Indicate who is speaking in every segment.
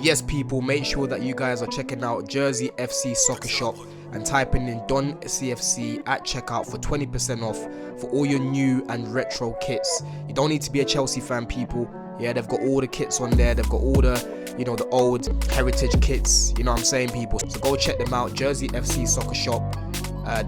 Speaker 1: Yes, people, make sure that you guys are checking out Jersey FC Soccer Shop and typing in Don CFC at checkout for 20% off for all your new and retro kits. You don't need to be a Chelsea fan, people. Yeah, they've got all the kits on there. They've got all the old heritage kits. You know what I'm saying, people? So go check them out. Jersey FC Soccer Shop,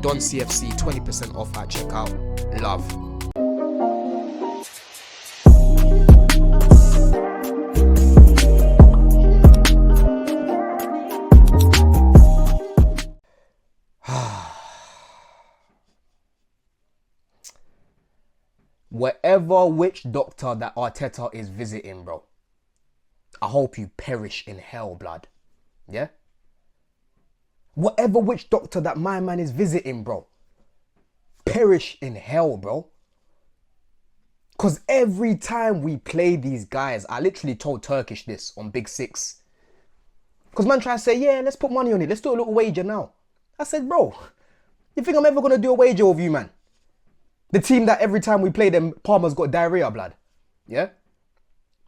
Speaker 1: Don CFC, 20% off at checkout. Love. Whatever witch doctor that Arteta is visiting, bro, I hope you perish in hell, blood. Yeah? Whatever witch doctor that my man is visiting, bro, perish in hell, bro. Because every time we play these guys, I literally told Turkish this on Big Six. Because man try to say, yeah, let's put money on it. Let's do a little wager now. I said, bro, you think I'm ever going to do a wager with you, man? The team that every time we play them, Palmer's got diarrhea, blood. Yeah?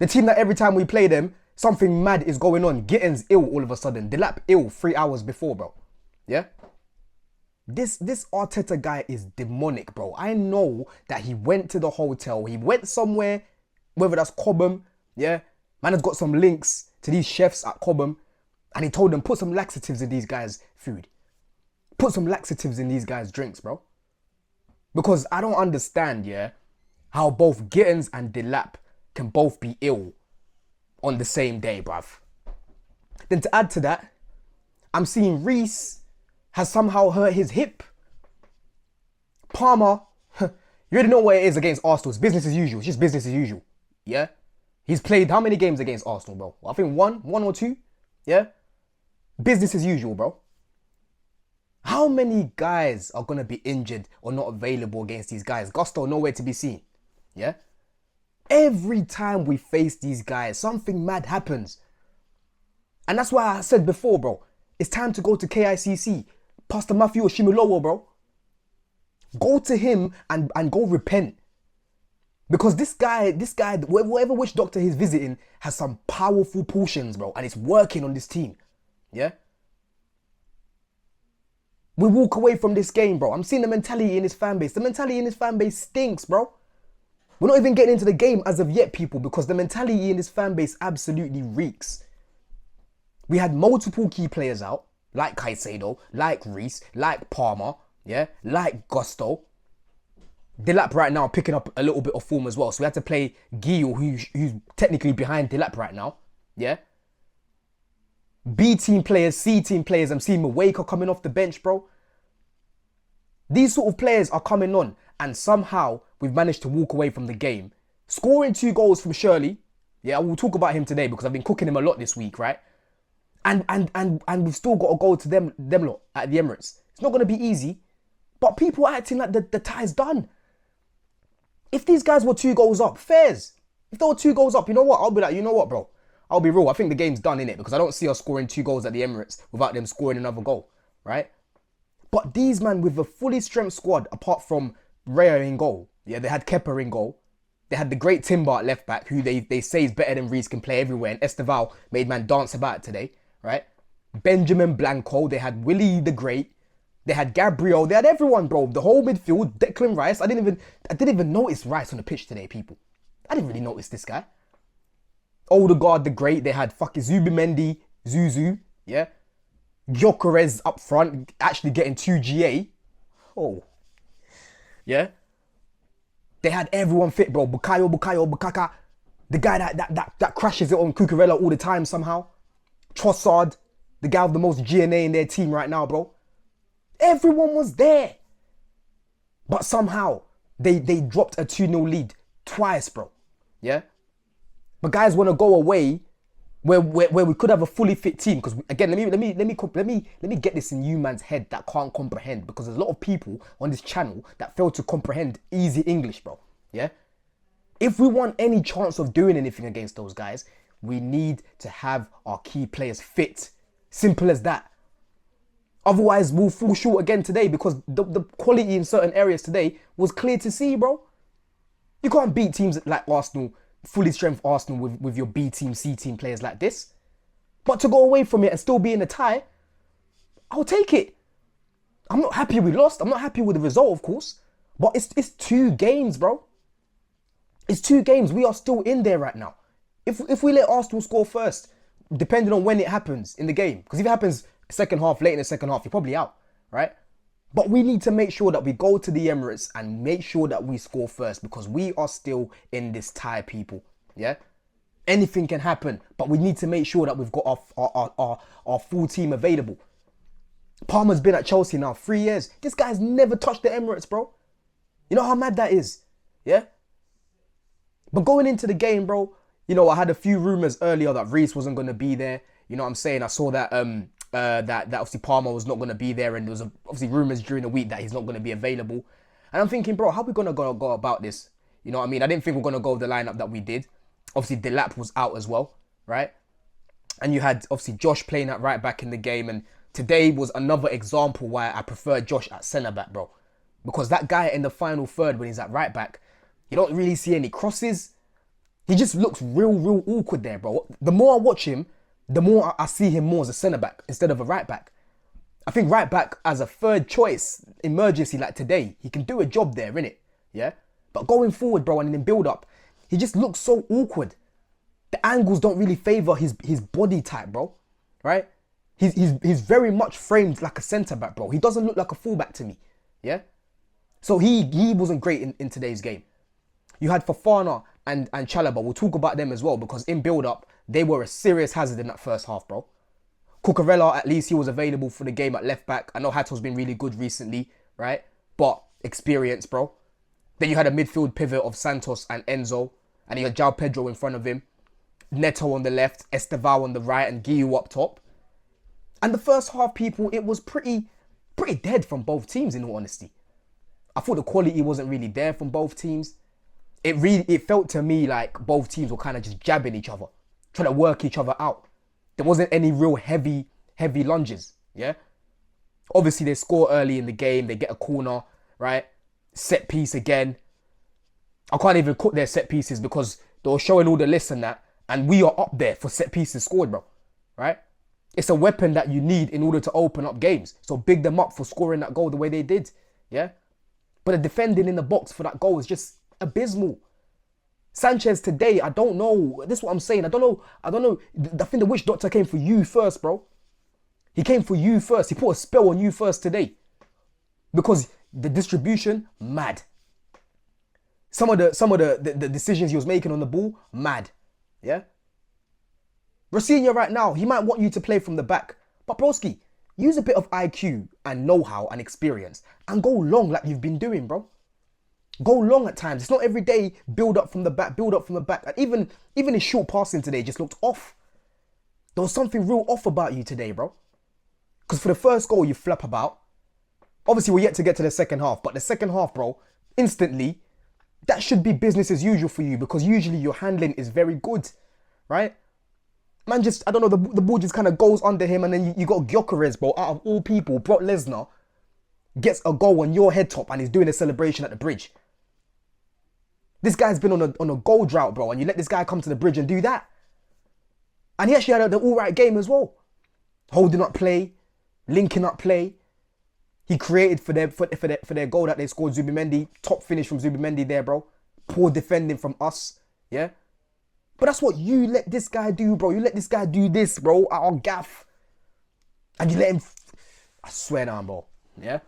Speaker 1: The team that every time we play them, something mad is going on. Gitten's ill all of a sudden. Delap ill 3 hours before, bro. Yeah? This Arteta guy is demonic, bro. I know that he went to the hotel. He went somewhere, whether that's Cobham. Yeah? Man has got some links to these chefs at Cobham. And he told them, put some laxatives in these guys' food. Put some laxatives in these guys' drinks, bro. Because I don't understand, yeah, how both Gittins and Delap can both be ill on the same day, bruv. Then to add to that, I'm seeing Reece has somehow hurt his hip. Palmer, you already know what it is against Arsenal. It's business as usual. It's just business as usual. Yeah? He's played how many games against Arsenal, bro? I think one or two. Yeah? Business as usual, bro. How many guys are going to be injured or not available against these guys? Gusto, nowhere to be seen. Yeah? Every time we face these guys, something mad happens. And that's why I said before, bro, it's time to go to KICC. Pastor Matthew Oshimilowo, bro. Go to him and go repent. Because this guy, whatever witch doctor he's visiting, has some powerful potions, bro. And it's working on this team. Yeah? We walk away from this game, bro. I'm seeing the mentality in his fan base. The mentality in his fan base stinks, bro. We're not even getting into the game as of yet, people, because the mentality in his fan base absolutely reeks. We had multiple key players out, like Caicedo, like Reece, like Palmer, yeah, like Gusto. Delap right now picking up a little bit of form as well. So we had to play Gio, who's technically behind Delap right now, yeah. B team players, C team players. I'm seeing Maweka coming off the bench, bro. These sort of players are coming on, and somehow we've managed to walk away from the game. Scoring 2 goals from Shirley. Yeah, we'll talk about him today because I've been cooking him a lot this week, right? And we've still got to go to them lot at the Emirates. It's not going to be easy, but people are acting like the tie's done. If these guys were 2 goals up, fairs. If they were 2 goals up, you know what? I'll be like, you know what, bro? I'll be real. I think the game's done, innit? Because I don't see us scoring 2 goals at the Emirates without them scoring another goal, right? But these man with a fully strength squad, apart from Raya in goal, yeah, they had Kepa in goal. They had the great Timber at left back, who they say is better than Reece, can play everywhere. And Esteval made man dance about it today, right? Benjamin Blanco. They had Willie the Great. They had Gabriel. They had everyone, bro. The whole midfield. Declan Rice. I didn't even notice Rice on the pitch today, people. I didn't really notice this guy. Odegaard the Great. They had fucking Zubimendi, Zuzu, yeah. Gyökeres up front, actually getting 2 GA. Oh. Yeah. They had everyone fit, bro. Bukaka. The guy that crashes it on Cucurella all the time somehow. Trossard, the guy with the most GNA in their team right now, bro. Everyone was there. But somehow, they dropped a 2-0 lead twice, bro. Yeah. But guys want to go away where we could have a fully fit team. Because again, let me get this in you man's head that can't comprehend. Because there's a lot of people on this channel that fail to comprehend easy English, bro. Yeah. If we want any chance of doing anything against those guys, we need to have our key players fit. Simple as that. Otherwise, we'll fall short again today because the quality in certain areas today was clear to see, bro. You can't beat teams like Arsenal, fully strength Arsenal with your B team, C team players like this. But to go away from it and still be in a tie, I'll take it. I'm not happy we lost. I'm not happy with the result, of course. But it's 2 games, bro. It's 2 games. We are still in there right now. If we let Arsenal score first, depending on when it happens in the game, because if it happens second half, late in the second half, you're probably out, right? But we need to make sure that we go to the Emirates and make sure that we score first, because we are still in this tie, people. Yeah? Anything can happen, but we need to make sure that we've got our full team available. Palmer's been at Chelsea now 3 years. This guy's never touched the Emirates, bro. You know how mad that is? Yeah? But going into the game, bro, you know, I had a few rumours earlier that Reece wasn't going to be there. You know what I'm saying? I saw that that obviously Palmer was not going to be there, and there was obviously rumours during the week that he's not going to be available. And I'm thinking, bro, how are we going to go about this? You know what I mean? I didn't think we're going to go with the lineup that we did. Obviously, Delap was out as well, right? And you had, obviously, Josh playing at right back in the game. And today was another example why I prefer Josh at centre-back, bro. Because that guy in the final third, when he's at right back, you don't really see any crosses. He just looks real awkward there, bro. The more I watch him, the more I see him more as a centre-back instead of a right-back. I think right-back as a third choice, emergency like today, he can do a job there, innit? Yeah? But going forward, bro, and in build-up, he just looks so awkward. The angles don't really favour his body type, bro. Right? He's very much framed like a centre-back, bro. He doesn't look like a full-back to me. Yeah? So he wasn't great in today's game. You had Fofana and Chalobah. We'll talk about them as well, because in build-up, they were a serious hazard in that first half, bro. Cucurella, at least he was available for the game at left-back. I know Hato's been really good recently, right? But experience, bro. Then you had a midfield pivot of Santos and Enzo. And you had João Pedro in front of him. Neto on the left, Estevao on the right, and Guiu up top. And the first half, people, it was pretty dead from both teams, in all honesty. I thought the quality wasn't really there from both teams. It felt to me like both teams were kind of just jabbing each other, trying to work each other out. There wasn't any real heavy lunges, yeah? Obviously, they score early in the game. They get a corner, right? Set piece again. I can't even cook their set pieces because they were showing all the lists and that. And we are up there for set pieces scored, bro. Right? It's a weapon that you need in order to open up games. So big them up for scoring that goal the way they did. Yeah? But the defending in the box for that goal is just abysmal. Sanchez today, I don't know. This is what I'm saying. I don't know. I think the witch doctor came for you first, bro. He came for you first. He put a spell on you first today. Because the distribution, mad. Some of the decisions he was making on the ball, mad. Yeah? Rafinha right now, he might want you to play from the back. But broski, use a bit of IQ and know-how and experience and go long like you've been doing, bro. Go long at times. It's not every day build up from the back. And even his short passing today just looked off. There was something real off about you today, bro. Because for the first goal you flap about. Obviously, we're yet to get to the second half. But the second half, bro, instantly, that should be business as usual for you. Because usually your handling is very good, right? Man, just, I don't know, the ball just kind of goes under him. And then you got Gyökeres, bro, out of all people, Brock Lesnar gets a goal on your head top and he's doing a celebration at the bridge. This guy's been on a goal drought, bro. And you let this guy come to the bridge and do that. And he actually had an all-right game as well. Holding up play, linking up play. He created for their goal that they scored, Zubimendi. Top finish from Zubimendi there, bro. Poor defending from us, yeah? But that's what you let this guy do, bro. You let this guy do this, bro, at our gaff. And you let him... I swear down, bro, yeah?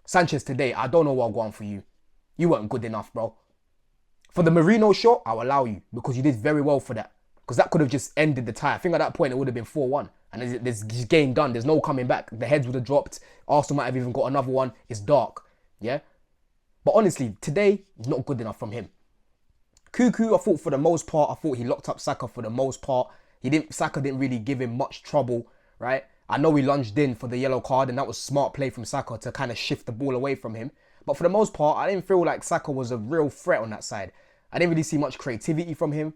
Speaker 1: Sanchez today, I don't know what I'm going for you. You weren't good enough, bro. For the Marino shot, I'll allow you because you did very well for that. Because that could have just ended the tie. I think at that point it would have been 4-1. And there's game done. There's no coming back. The heads would have dropped. Arsenal might have even got another one. It's dark. Yeah? But honestly, today, not good enough from him. Cuckoo, I thought for the most part, I thought he locked up Saka for the most part. Saka didn't really give him much trouble, right? I know he lunged in for the yellow card and that was smart play from Saka to kind of shift the ball away from him. But for the most part, I didn't feel like Saka was a real threat on that side. I didn't really see much creativity from him.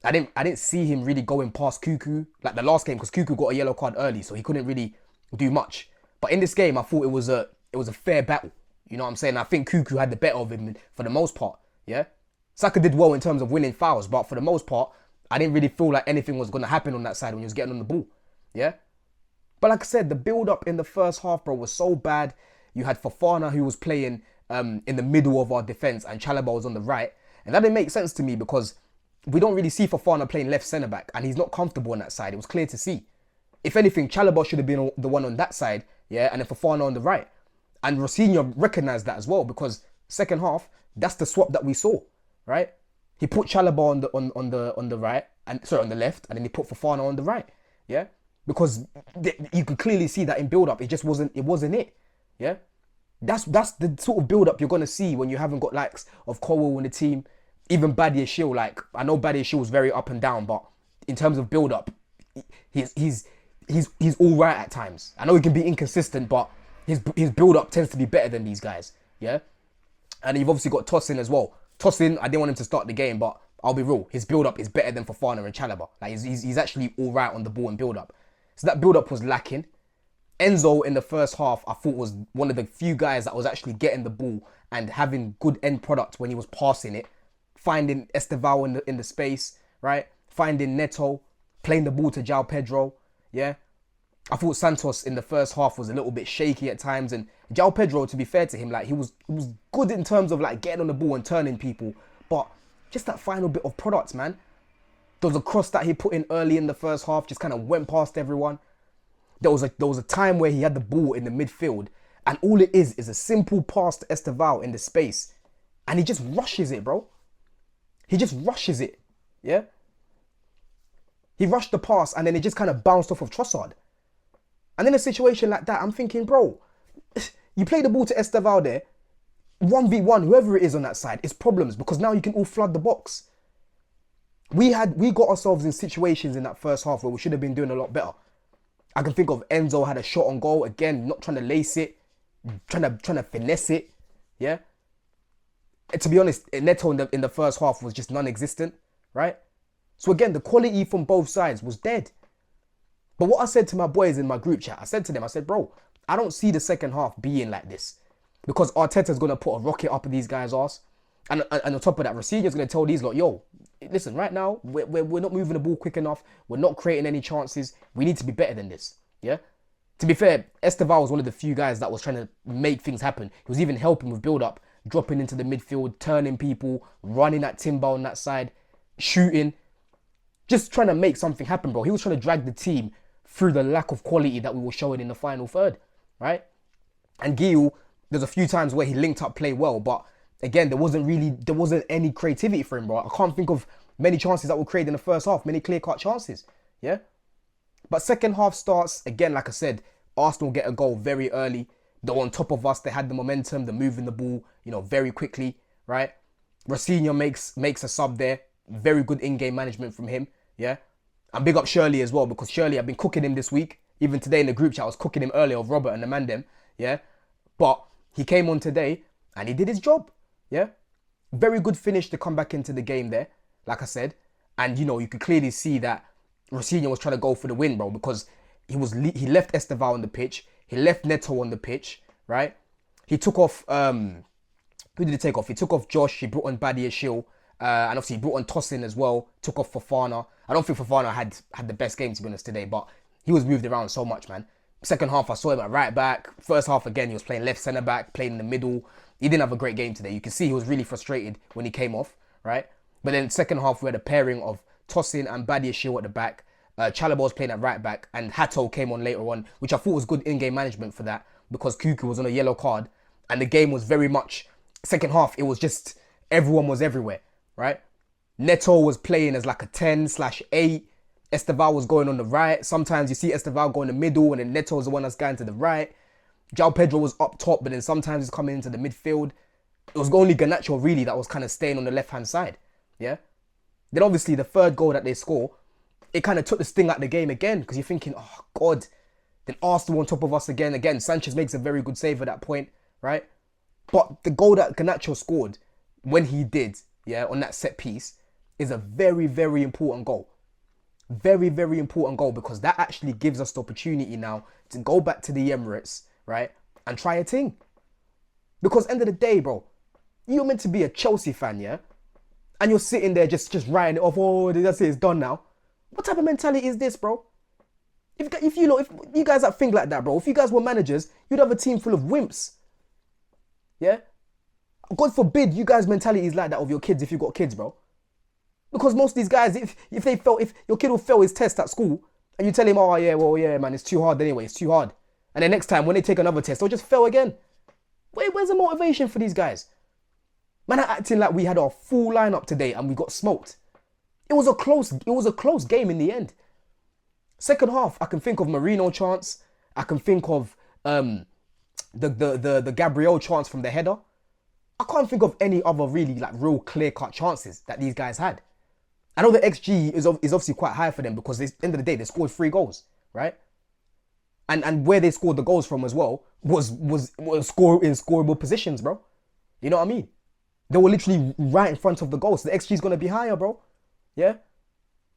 Speaker 1: I didn't see him really going past Cuckoo like the last game because Cuckoo got a yellow card early, so he couldn't really do much. But in this game, I thought it was a fair battle. You know what I'm saying? I think Cuckoo had the better of him for the most part. Yeah, Saka did well in terms of winning fouls, but for the most part, I didn't really feel like anything was going to happen on that side when he was getting on the ball. Yeah? But like I said, the build-up in the first half, bro, was so bad. You had Fofana, who was playing in the middle of our defence, and Chalobah was on the right. And that didn't make sense to me because we don't really see Fofana playing left centre-back, and he's not comfortable on that side. It was clear to see. If anything, Chalobah should have been the one on that side, yeah, and then Fofana on the right. And Rosinha recognised that as well because second half, that's the swap that we saw, right? He put Chalobah on the right, and sorry, on the left, and then he put Fofana on the right, yeah, because you could clearly see that in build-up, it wasn't it, yeah. That's the sort of build-up you're gonna see when you haven't got likes of Cowell in the team, even Badia Shield. Like I know Badia Shield was very up and down, but in terms of build-up, he's all right at times. I know he can be inconsistent, but his build-up tends to be better than these guys, yeah. And you've obviously got Tosin as well. Tosin, I didn't want him to start the game, but I'll be real, his build-up is better than Fofana and Chalobah. Like he's actually all right on the ball and build-up. So that build-up was lacking. Enzo in the first half, I thought was one of the few guys that was actually getting the ball and having good end product when he was passing it, finding Esteval in the space, right? Finding Neto, playing the ball to João Pedro, yeah. I thought Santos in the first half was a little bit shaky at times, and João Pedro, to be fair to him, like he was good in terms of like getting on the ball and turning people, but just that final bit of product, man. There was a cross that he put in early in the first half, just kind of went past everyone. There was a time where he had the ball in the midfield, and all it is a simple pass to Esteval in the space, and he just rushes it, bro. He just rushes it, yeah. He rushed the pass, and then it just kind of bounced off of Trossard. And in a situation like that, I'm thinking, bro, you play the ball to Esteval there, 1v1, whoever it is on that side, it's problems because now you can all flood the box. We got ourselves in situations in that first half where we should have been doing a lot better. I can think of Enzo had a shot on goal, again, not trying to lace it, trying to finesse it, yeah. And to be honest, Neto in the first half was just non-existent, right? So again, the quality from both sides was dead. But what I said to my boys in my group chat, I said to them, I said, bro, I don't see the second half being like this because Arteta's going to put a rocket up in these guys' arse. And on top of that, Rosinha's going to tell these lot, yo, listen, right now, we're not moving the ball quick enough. We're not creating any chances. We need to be better than this, yeah? To be fair, Esteval was one of the few guys that was trying to make things happen. He was even helping with build-up, dropping into the midfield, turning people, running at Timber on that side, shooting, just trying to make something happen, bro. He was trying to drag the team through the lack of quality that we were showing in the final third, right? And Gil, there's a few times where he linked up play well, but again, there wasn't any creativity for him, bro. I can't think of many chances that were created in the first half, many clear-cut chances, yeah? But second half starts, again, like I said, Arsenal get a goal very early. They're on top of us. They had the momentum. They're moving the ball, very quickly, right? Rosinha makes a sub there. Very good in-game management from him, yeah? And big up Shirley as well, because Shirley, I've been cooking him this week. Even today in the group chat, I was cooking him earlier of Robert and the Mandem, yeah? But he came on today and he did his job, yeah? Very good finish to come back into the game there, like I said. And, you could clearly see that Rosinha was trying to go for the win, bro, because he left Esteval on the pitch. He left Neto on the pitch, right? He took off, who did he take off? He took off Josh. He brought on Badia Shield. And obviously he brought on Tosin as well. Took off Fofana. I don't think Fofana had the best game, to be honest, today, but he was moved around so much, man. Second half, I saw him at right back. First half, again, he was playing left centre back, playing in the middle. He didn't have a great game today. You can see he was really frustrated when he came off, right? But then second half, we had a pairing of Tosin and Badia Shield at the back. Chalobah was playing at right back, and Hato came on later on, which I thought was good in-game management for that, because Cuckoo was on a yellow card, and the game was very much, second half, it was just, everyone was everywhere, right? Neto was playing as like a 10/8. Esteval was going on the right. Sometimes you see Esteval go in the middle, and then Neto is the one that's going to the right. João Pedro was up top, but then sometimes he's coming into the midfield. It was only Garnacho really that was kind of staying on the left-hand side, yeah? Then obviously the third goal that they score, it kind of took the sting out of the game again, because you're thinking, oh, God. Then Arsenal on top of us again. Again, Sanchez makes a very good save at that point, right? But the goal that Garnacho scored, when he did, yeah, on that set piece, is a very, very important goal. Very, very important goal, because that actually gives us the opportunity now to go back to the Emirates, right, and try a thing. Because end of the day, bro, you're meant to be a Chelsea fan, yeah? And you're sitting there just writing it off, oh, that's it, it's done now. What type of mentality is this, bro? If you guys that think like that, bro, if you guys were managers, you'd have a team full of wimps. Yeah? God forbid you guys' mentality is like that of your kids if you got kids, bro. Because most of these guys, if your kid will fail his test at school, and you tell him, oh yeah, well yeah, man, it's too hard anyway, it's too hard. And then next time when they take another test, they'll just fail again. Where's the motivation for these guys? Man are acting like we had our full lineup today and we got smoked. It was a close game in the end. Second half, I can think of Marino chance. I can think of the Gabriel chance from the header. I can't think of any other really like real clear-cut chances that these guys had. I know the XG is obviously quite high for them because at the end of the day, they scored 3 goals, right? And where they scored the goals from as well was in scoreable positions, bro. You know what I mean? They were literally right in front of the goal, so the XG is gonna be higher, bro. Yeah.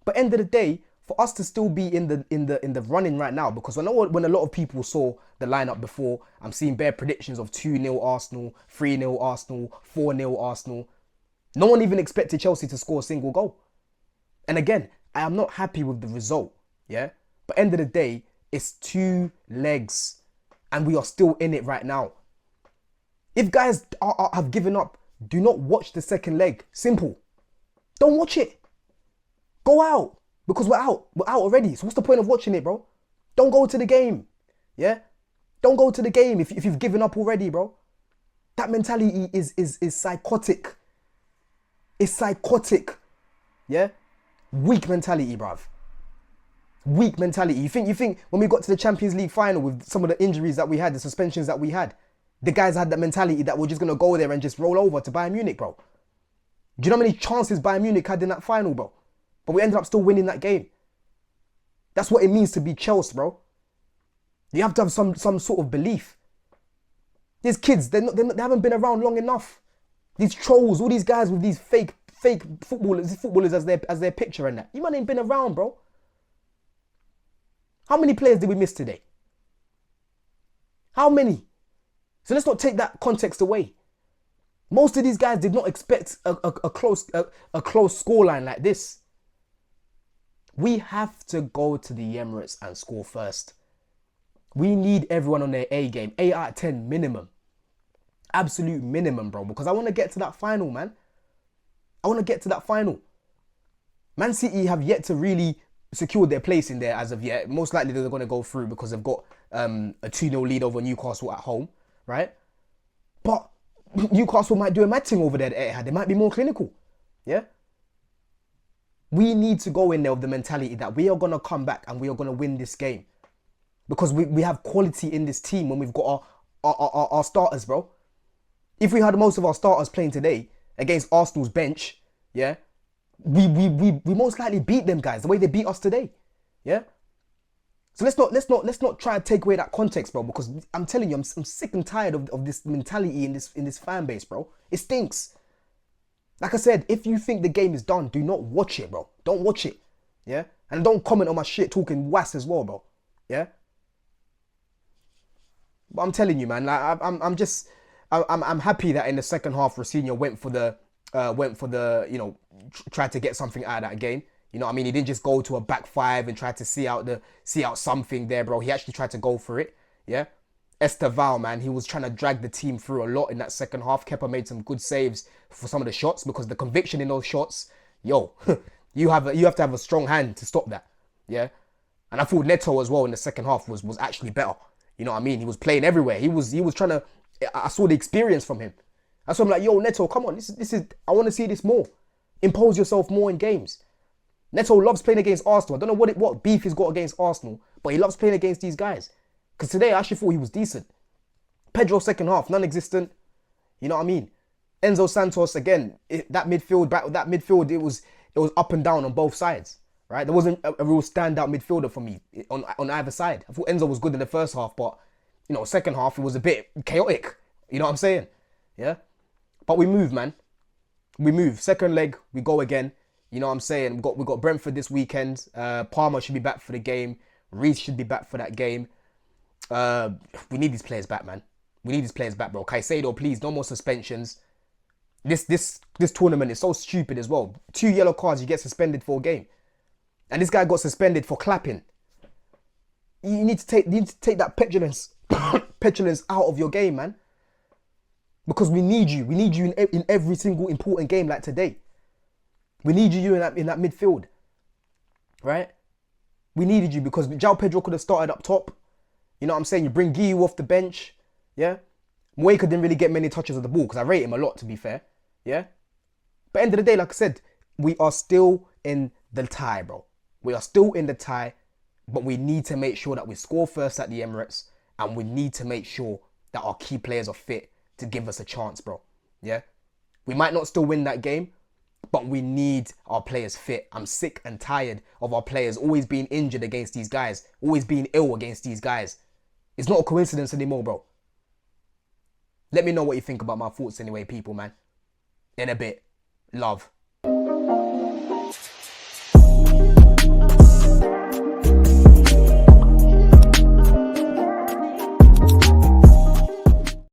Speaker 1: But end of the day, for us to still be in the running right now, because I know when a lot of people saw the lineup before, I'm seeing bare predictions of 2-0 Arsenal, 3-0 Arsenal, 4-0 Arsenal. No one even expected Chelsea to score a single goal. And again, I am not happy with the result. Yeah. But end of the day, it's 2 legs, and we are still in it right now. If guys have given up, do not watch the second leg. Simple. Don't watch it. Go out. Because we're out. We're out already. So what's the point of watching it, bro? Don't go to the game. Yeah? Don't go to the game if you've given up already, bro. That mentality is psychotic. It's psychotic. Yeah? Weak mentality, bruv. Weak mentality. You think when we got to the Champions League final with some of the injuries that we had, the suspensions that we had, the guys had that mentality that we're just going to go there and just roll over to Bayern Munich, bro? Do you know how many chances Bayern Munich had in that final, bro? But we ended up still winning that game. That's what it means to be Chels, bro. You have to have some sort of belief. These kids, they haven't been around long enough. These trolls, all these guys with these fake footballers as their picture and that. You man ain't been around, bro. How many players did we miss today? How many? So let's not take that context away. Most of these guys did not expect a close scoreline like this. We have to go to the Emirates and score first. We need everyone on their A game. 8 out of 10 minimum. Absolute minimum, bro. Because I want to get to that final, man. I want to get to that final. Man City have yet to really secure their place in there as of yet. Most likely they're going to go through because they've got a 2-0 lead over Newcastle at home, right? But Newcastle might do a mad thing over there at Etihad. They might be more clinical, yeah? We need to go in there with the mentality that we are going to come back and we are going to win this game. Because we have quality in this team when we've got our starters, bro. If we had most of our starters playing today against Arsenal's bench, yeah, we most likely beat them guys the way they beat us today, yeah. So let's not try to take away that context, bro. Because I'm telling you, I'm sick and tired of this mentality in this fan base, bro. It stinks. Like I said, if you think the game is done, do not watch it, bro. Don't watch it, yeah. And don't comment on my shit talking wass as well, bro, yeah. But I'm telling you, man, like I'm happy that in the second half, Rosinha went for the tried to get something out of that game. You know what I mean? He didn't just go to a back 5 and try to see out something there, bro. He actually tried to go for it. Yeah. Esteval, man, he was trying to drag the team through a lot in that second half. Kepa made some good saves for some of the shots because the conviction in those shots, yo, you have to have a strong hand to stop that. Yeah. And I thought Neto as well in the second half was actually better. You know what I mean? He was playing everywhere. He was trying to. I saw the experience from him. That's why I'm like, yo, Neto, come on. This is. I want to see this more. Impose yourself more in games. Neto loves playing against Arsenal. I don't know what beef he's got against Arsenal, but he loves playing against these guys. Because today I actually thought he was decent. Pedro second half, non-existent. You know what I mean? Enzo Santos again. That midfield, it was up and down on both sides. Right? There wasn't a real standout midfielder for me on either side. I thought Enzo was good in the first half, but second half it was a bit chaotic. You know what I'm saying? Yeah. But we move, man. We move. Second leg, we go again. You know what I'm saying? We got Brentford this weekend. Palmer should be back for the game. Reece should be back for that game. We need these players back, man. We need these players back, bro. Caicedo, please, no more suspensions. This tournament is so stupid as well. 2 yellow cards, you get suspended for a game. And this guy got suspended for clapping. You need to take that petulance petulance out of your game, man. Because we need you. We need you in every single important game like today. We need you in that midfield, right? We needed you because João Pedro could have started up top. You know what I'm saying? You bring Guiu off the bench, yeah? Mueka didn't really get many touches of the ball because I rate him a lot, to be fair, yeah? But end of the day, like I said, we are still in the tie, bro. We are still in the tie, but we need to make sure that we score first at the Emirates, and we need to make sure that our key players are fit to give us a chance, bro, yeah? We might not still win that game, but we need our players fit. I'm sick and tired of our players always being injured against these guys, always being ill against these guys. It's not a coincidence anymore, bro. Let me know what you think about my thoughts anyway, people, man. In a bit. Love.